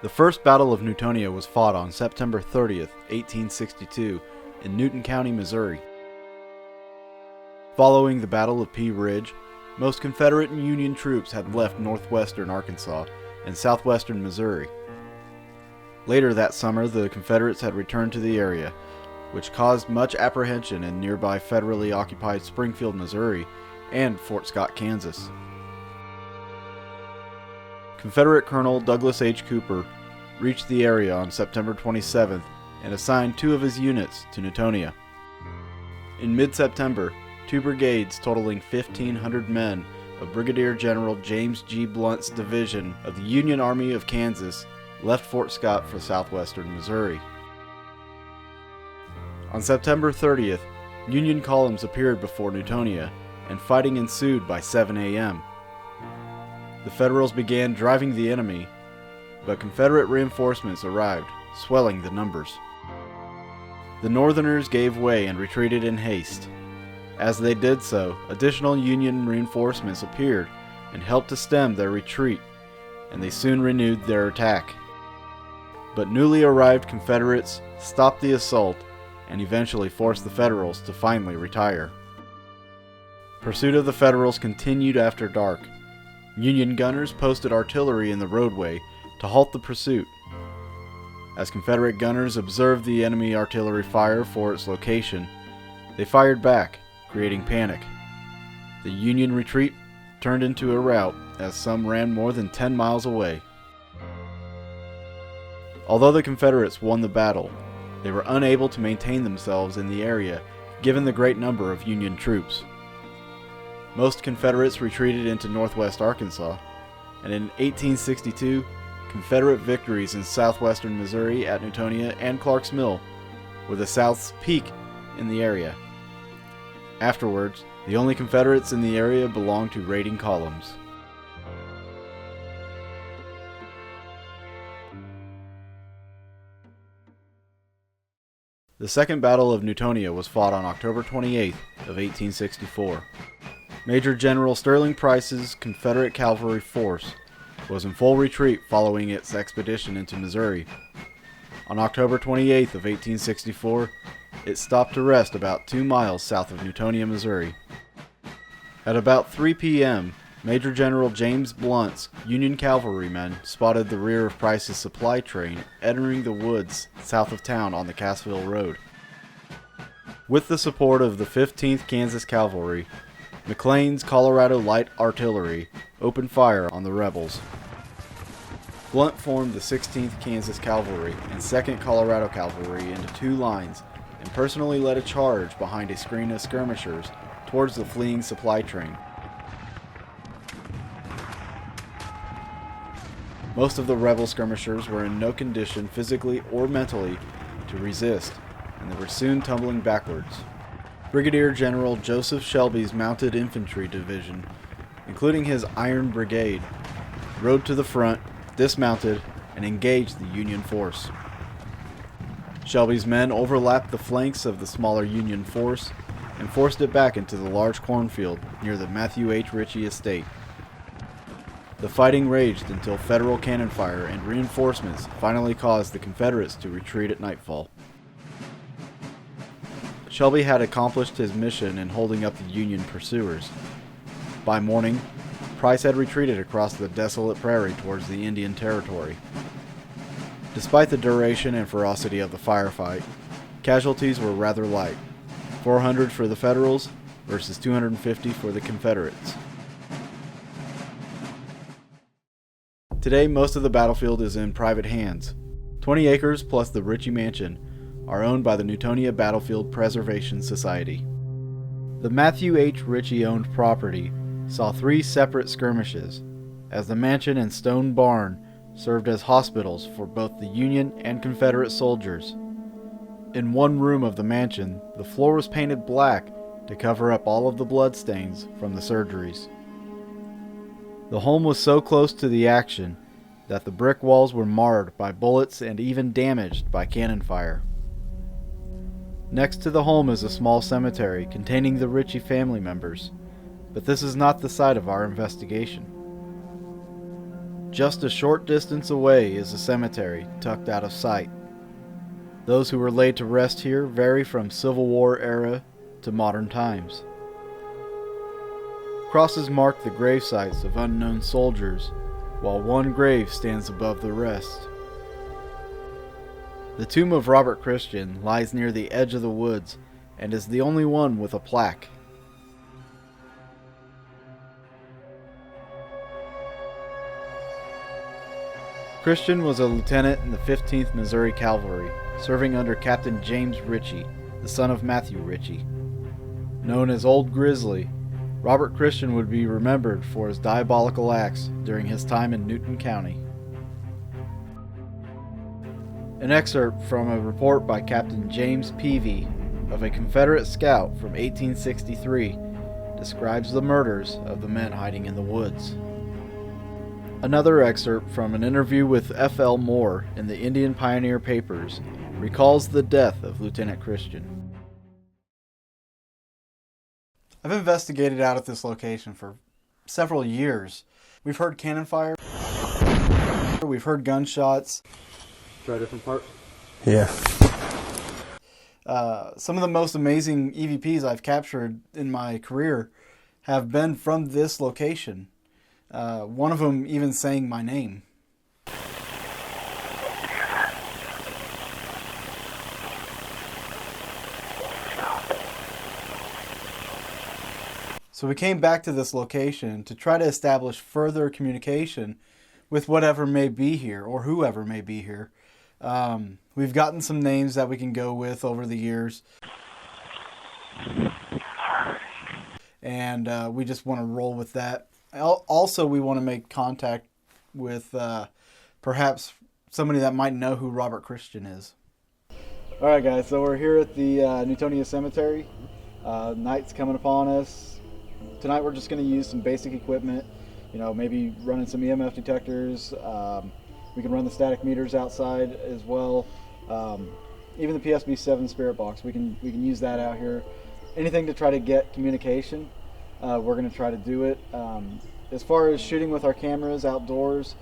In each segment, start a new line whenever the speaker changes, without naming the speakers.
The First Battle of Newtonia was fought on September 30th, 1862, in Newton County, Missouri. Following the Battle of Pea Ridge, most Confederate and Union troops had left northwestern Arkansas and southwestern Missouri. Later that summer, the Confederates had returned to the area, which caused much apprehension in nearby federally occupied Springfield, Missouri, and Fort Scott, Kansas. Confederate Colonel Douglas H. Cooper reached the area on September 27th and assigned 2 of his units to Newtonia. In mid-September, 2 brigades totaling 1,500 men of Brigadier General James G. Blunt's division of the Union Army of Kansas left Fort Scott for southwestern Missouri. On September 30th, Union columns appeared before Newtonia, and fighting ensued by 7 a.m. The Federals began driving the enemy, but Confederate reinforcements arrived, swelling the numbers. The Northerners gave way and retreated in haste. As they did so, additional Union reinforcements appeared and helped to stem their retreat, and they soon renewed their attack. But newly arrived Confederates stopped the assault and eventually forced the Federals to finally retire. Pursuit of the Federals continued after dark. Union gunners posted artillery in the roadway to halt the pursuit. As Confederate gunners observed the enemy artillery fire for its location, they fired back, creating panic. The Union retreat turned into a rout as some ran more than 10 miles away. Although the Confederates won the battle, they were unable to maintain themselves in the area given the great number of Union troops. Most Confederates retreated into northwest Arkansas, and in 1862, Confederate victories in southwestern Missouri at Newtonia and Clark's Mill were the South's peak in the area. Afterwards, the only Confederates in the area belonged to raiding columns. The Second Battle of Newtonia was fought on October 28th of 1864. Major General Sterling Price's Confederate cavalry force was in full retreat following its expedition into Missouri. On October 28th of 1864, it stopped to rest about 2 miles south of Newtonia, Missouri. At about 3 p.m., Major General James Blunt's Union cavalrymen spotted the rear of Price's supply train entering the woods south of town on the Cassville Road. With the support of the 15th Kansas Cavalry, McLean's Colorado Light Artillery opened fire on the rebels. Blunt formed the 16th Kansas Cavalry and 2nd Colorado Cavalry into 2 lines and personally led a charge behind a screen of skirmishers towards the fleeing supply train. Most of the rebel skirmishers were in no condition physically or mentally to resist, and they were soon tumbling backwards. Brigadier General Joseph Shelby's Mounted Infantry Division, including his Iron Brigade, rode to the front, dismounted, and engaged the Union force. Shelby's men overlapped the flanks of the smaller Union force and forced it back into the large cornfield near the Matthew H. Ritchie estate. The fighting raged until Federal cannon fire and reinforcements finally caused the Confederates to retreat at nightfall. Shelby had accomplished his mission in holding up the Union pursuers. By morning, Price had retreated across the desolate prairie towards the Indian Territory. Despite the duration and ferocity of the firefight, casualties were rather light, 400 for the Federals versus 250 for the Confederates. Today, most of the battlefield is in private hands. 20 acres plus the Ritchie Mansion are owned by the Newtonia Battlefield Preservation Society. The Matthew H. Ritchie-owned property saw 3 separate skirmishes, as the mansion and stone barn served as hospitals for both the Union and Confederate soldiers. In one room of the mansion, the floor was painted black to cover up all of the bloodstains from the surgeries. The home was so close to the action that the brick walls were marred by bullets and even damaged by cannon fire. Next to the home is a small cemetery containing the Ritchie family members, but this is not the site of our investigation. Just a short distance away is a cemetery tucked out of sight. Those who were laid to rest here vary from Civil War era to modern times. Crosses mark the grave sites of unknown soldiers, while one grave stands above the rest. The tomb of Robert Christian lies near the edge of the woods and is the only one with a plaque. Christian was a lieutenant in the 15th Missouri Cavalry, serving under Captain James Ritchie, the son of Matthew Ritchie. Known as Old Grizzly, Robert Christian would be remembered for his diabolical acts during his time in Newton County. An excerpt from a report by Captain James Peavy of a Confederate scout from 1863 describes the murders of the men hiding in the woods. Another excerpt from an interview with F.L. Moore in the Indian Pioneer Papers recalls the death of Lieutenant Christian. I've investigated out at this location for several years. We've heard cannon fire, we've heard gunshots.
Try a different part?
Yeah.
Some of the most amazing EVPs I've captured in my career have been from this location. One of them even saying my name. So we came back to this location to try to establish further communication with whatever may be here or whoever may be here. We've gotten some names that we can go with over the years. And we just want to roll with that. Also, we want to make contact with perhaps somebody that might know who Robert Christian is. All right, guys, so we're here at the Newtonia Cemetery. Night's coming upon us. Tonight we're just going to use some basic equipment, maybe running some EMF detectors. We can run the static meters outside as well. Even the PSB-7 spirit box, we can use that out here. Anything to try to get communication, we're going to try to do it. As far as shooting with our cameras outdoors,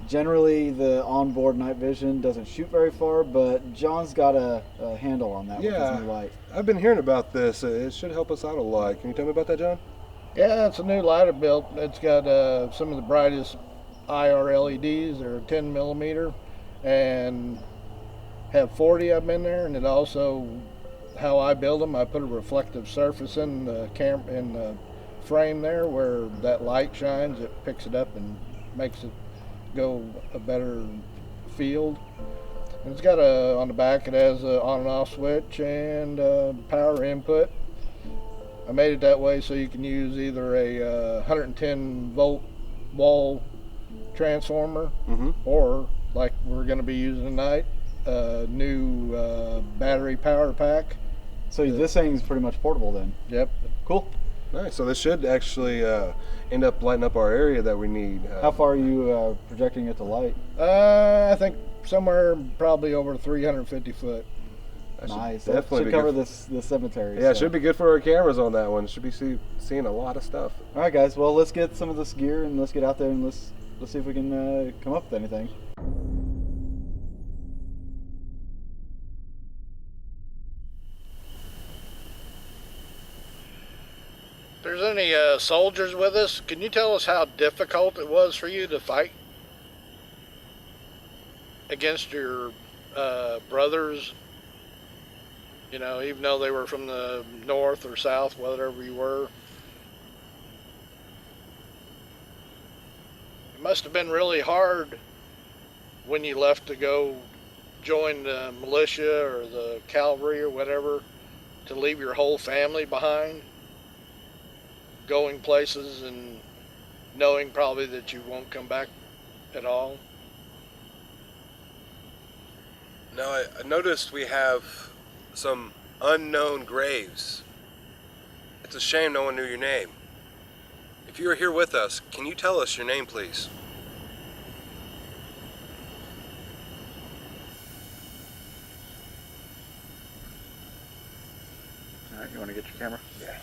generally the onboard night vision doesn't shoot very far, but John's got a handle on that with his new light.
I've been hearing about this. It should help us out a lot. Can you tell me about that, John?
Yeah, it's a new light I built. It's got some of the brightest IR LEDs. They're 10 millimeter and have 40 of them in there. And it also, how I build them, I put a reflective surface in the frame there where that light shines. It picks it up and makes it go a better field. And it's got on the back it has an on and off switch and power input. I made it that way so you can use either a 110 volt wall transformer or, like we're going to be using tonight, a new battery power pack.
So this thing's pretty much portable then?
Yep.
Cool.
Nice. So this should actually end up lighting up our area that we need.
How far are you projecting it to light?
I think somewhere probably over 350 foot.
Nice. That should cover the cemetery.
Yeah, so. It should be good for our cameras on that one. Should be seeing a lot of stuff.
All right, guys. Well, let's get some of this gear and let's get out there and let's see if we can come up with anything.
If there's any soldiers with us, can you tell us how difficult it was for you to fight against your brothers? Even though they were from the north or south, whatever you were. It must have been really hard when you left to go join the militia or the cavalry or whatever, to leave your whole family behind, going places and knowing probably that you won't come back at all.
Now, I noticed we have some unknown graves. It's a shame no one knew your name. If you are here with us, can you tell us your name, please?
All right, you want to get your camera?
Yeah.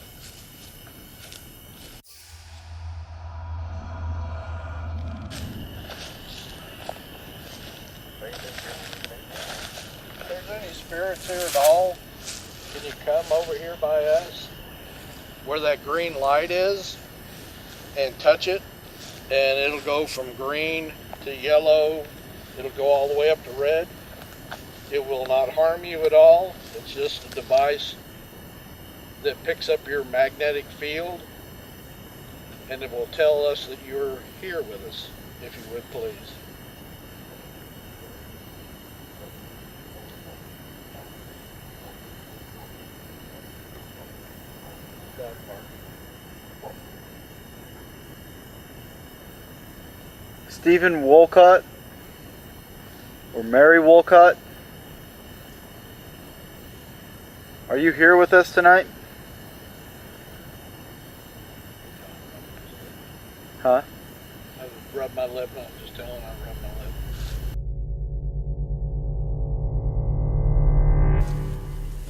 If there's any spirits here at all, can you come over here by us where that green light is and touch it, and it'll go from green to yellow. It'll go all the way up to red. It will not harm you at all. It's just a device that picks up your magnetic field, and it will tell us that you're here with us, if you would please.
Stephen Wolcott or Mary Wolcott, are you here with us tonight? Huh?
I rub my lip, I'm just telling I rub my lip.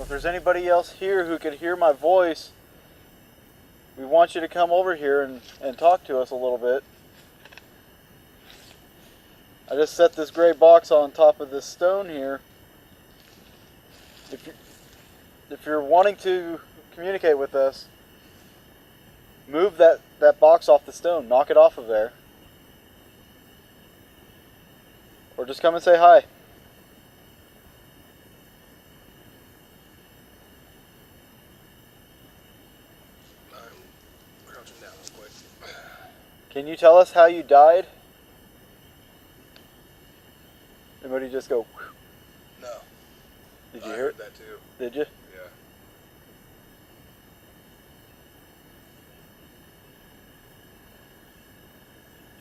If there's anybody else here who could hear my voice, we want you to come over here and talk to us a little bit. I just set this gray box on top of this stone here. If you're wanting to communicate with us, move that box off the stone, knock it off of there. Or just come and say hi.
I'm crouching down real quick.
Can you tell us how you died? Anybody just go, whew?
No.
Did you
I
hear
heard
it?
that too.
Did you?
Yeah.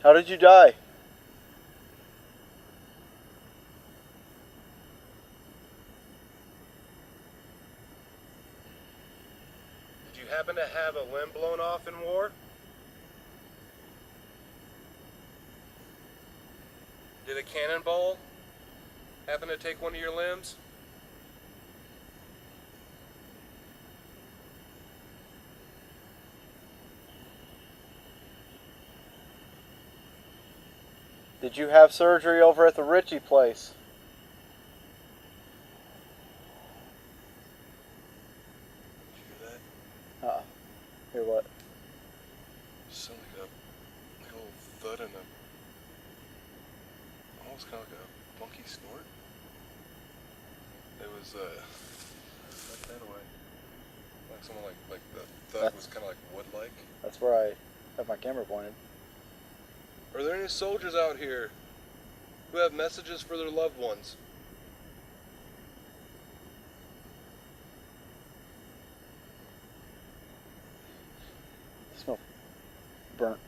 How did you die?
Did you happen to have a limb blown off in war? Did a cannonball happen to take one of your limbs?
Did you have surgery over at the Ritchie place?
Did you hear that?
Hear what?
Sounded like a little thud and almost kind of like a funky snort. It was like that way. Like someone like the thud was kind of like wood-like.
That's where I have my camera pointed.
Are there any soldiers out here who have messages for their loved ones?
Smell burnt.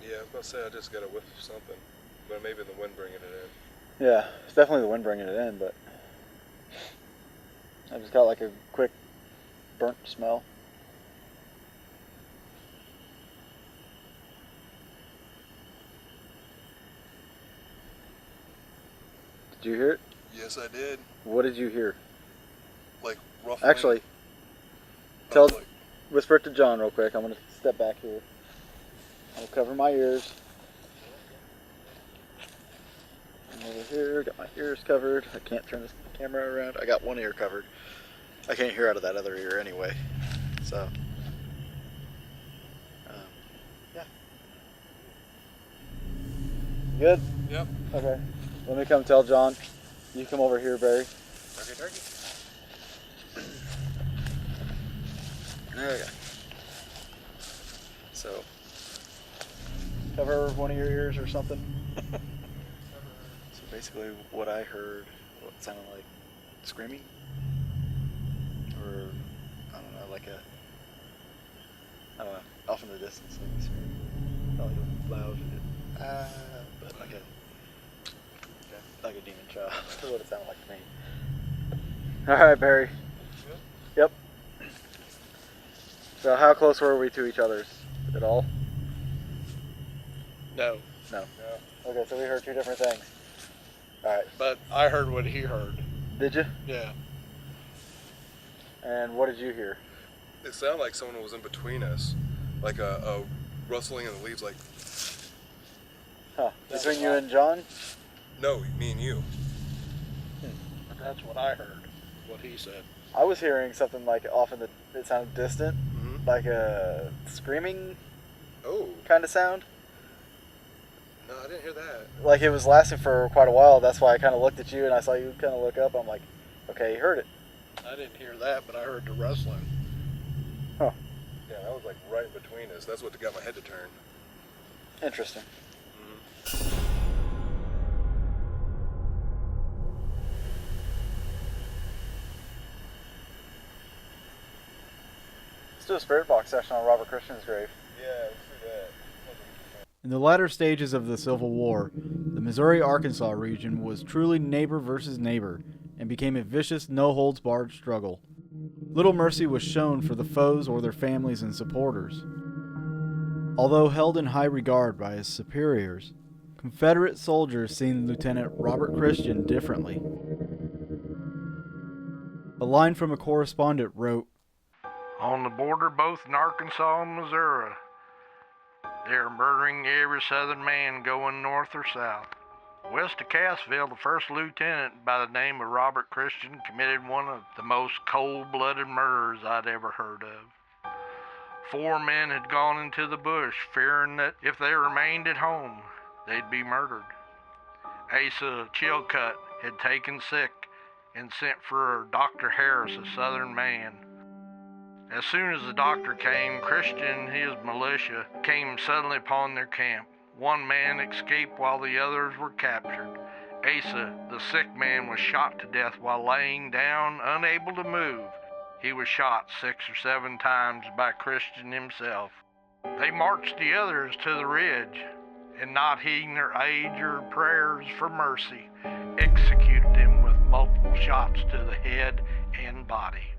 Yeah, I was about to say I just got a whiff of something, but maybe the wind bringing it in.
Yeah, it's definitely the wind bringing it in, but I just got like a quick burnt smell. Did you hear it?
Yes, I did.
What did you hear?
Like ruffling.
Actually, tell,
like,
whisper it to John real quick. I'm going to step back here. I'll cover my ears. I'm over here, got my ears covered. I can't turn this camera around. I got one ear covered. I can't hear out of that other ear anyway. So, yeah. Good?
Yep.
Okay. Let me come tell John. You come over here, Barry.
Turkey.
There we go. So, cover one of your ears or something. So basically what I heard, what sounded like screaming, or I don't know, like off in the distance, like a scream. Not like loud, but like a demon child. That's what it sounded like to me. Alright, Barry. Yep. So how close were we to each other at all?
No.
No. Okay, so we heard two different things. Alright.
But I heard what he heard.
Did you?
Yeah.
And what did you hear?
It sounded like someone was in between us, like a rustling in the leaves, like
Huh. Between you and John?
no, me and you.
That's what I heard, what he said.
I was hearing something like off in the, it sounded distant, like a screaming kind of sound.
No, I didn't hear that.
Like it was lasting for quite a while. That's why I kind of looked at you and I saw you kind of look up. I'm like, okay, you heard it.
I didn't hear that, but I heard the rustling.
Huh.
Yeah, that was like right between us. That's what got my head to turn.
Interesting. Let's do a spirit box session on Robert Christian's grave.
Yeah, let's do that.
In the latter stages of the Civil War, the Missouri-Arkansas region was truly neighbor versus neighbor and became a vicious, no-holds-barred struggle. Little mercy was shown for the foes or their families and supporters. Although held in high regard by his superiors, Confederate soldiers seen Lieutenant Robert Christian differently. A line from a correspondent wrote,
"On the border both in Arkansas and Missouri, they're murdering every southern man going north or south. West of Cassville, the first lieutenant by the name of Robert Christian committed one of the most cold-blooded murders I'd ever heard of. 4 men had gone into the bush, fearing that if they remained at home, they'd be murdered. Asa Chilcutt had taken sick and sent for Dr. Harris, a southern man. As soon as the doctor came, Christian and his militia came suddenly upon their camp. 1 man escaped while the others were captured. Asa, the sick man, was shot to death while laying down, unable to move. He was shot 6 or 7 times by Christian himself. They marched the others to the ridge, and not heeding their age or prayers for mercy, executed them with multiple shots to the head and body."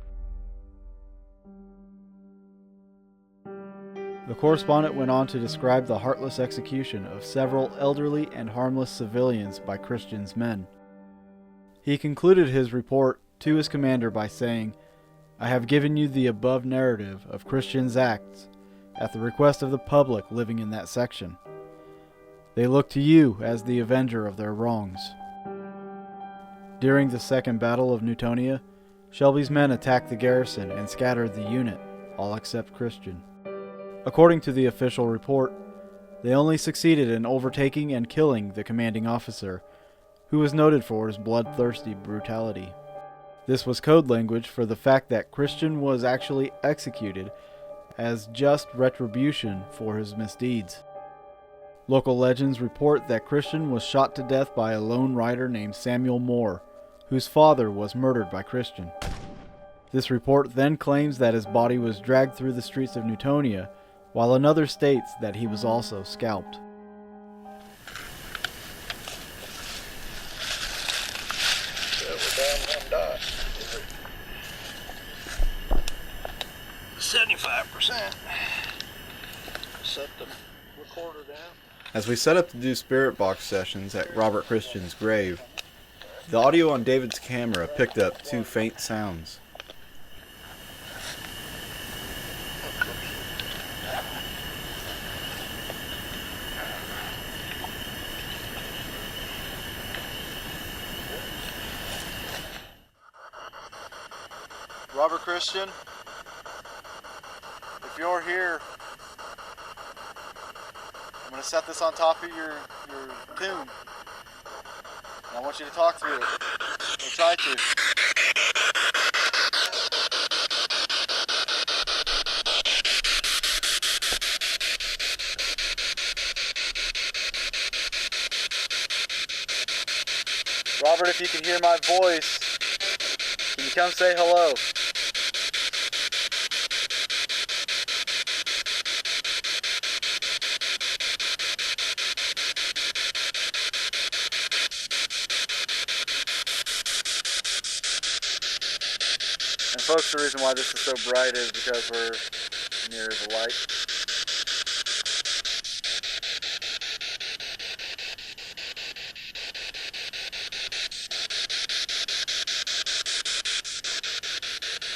The correspondent went on to describe the heartless execution of several elderly and harmless civilians by Christian's men. He concluded his report to his commander by saying, "I have given you the above narrative of Christian's acts at the request of the public living in that section. They look to you as the avenger of their wrongs." During the Second Battle of Newtonia, Shelby's men attacked the garrison and scattered the unit, all except Christian. According to the official report, they only succeeded in overtaking and killing the commanding officer, who was noted for his bloodthirsty brutality. This was code language for the fact that Christian was actually executed as just retribution for his misdeeds. Local legends report that Christian was shot to death by a lone rider named Samuel Moore, whose father was murdered by Christian. This report then claims that his body was dragged through the streets of Newtonia, while another states that he was also scalped.
We're down 1 dot. 75%. Set the recorder down.
As we set up to do spirit box sessions at Robert Christian's grave, the audio on David's camera picked up 2 faint sounds. Robert Christian, if you're here, I'm going to set this on top of your tomb. I want you to talk to it, or try to. Robert, if you can hear my voice, can you come say hello? And folks, the reason why this is so bright is because we're near the light.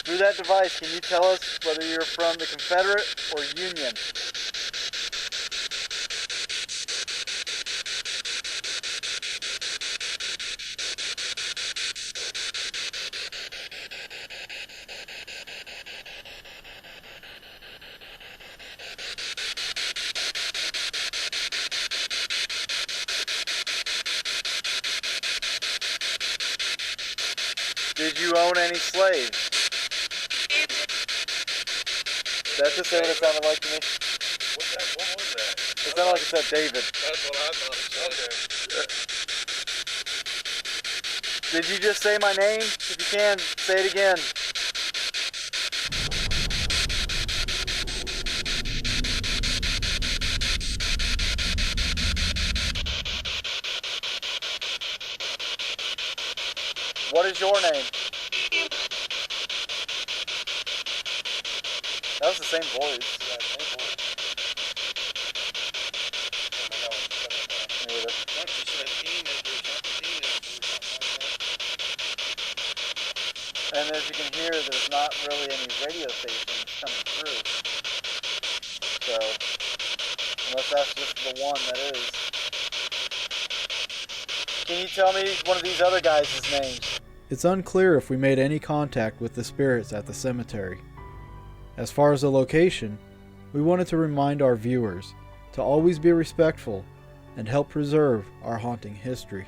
Through that device, can you tell us whether you're from the Confederate or Union? Did you own any slaves? That just what it sounded like to me.
What was that?
It sounded like it said David.
That's what I thought it said.
Did you just say my name? If you can, say it again. What is your name? That was the same voice. And as you can hear, there's not really any radio stations coming through. So, unless that's just the one that is. Can you tell me one of these other guys' names? It's unclear if we made any contact with the spirits at the cemetery. As far as the location, we wanted to remind our viewers to always be respectful and help preserve our haunting history.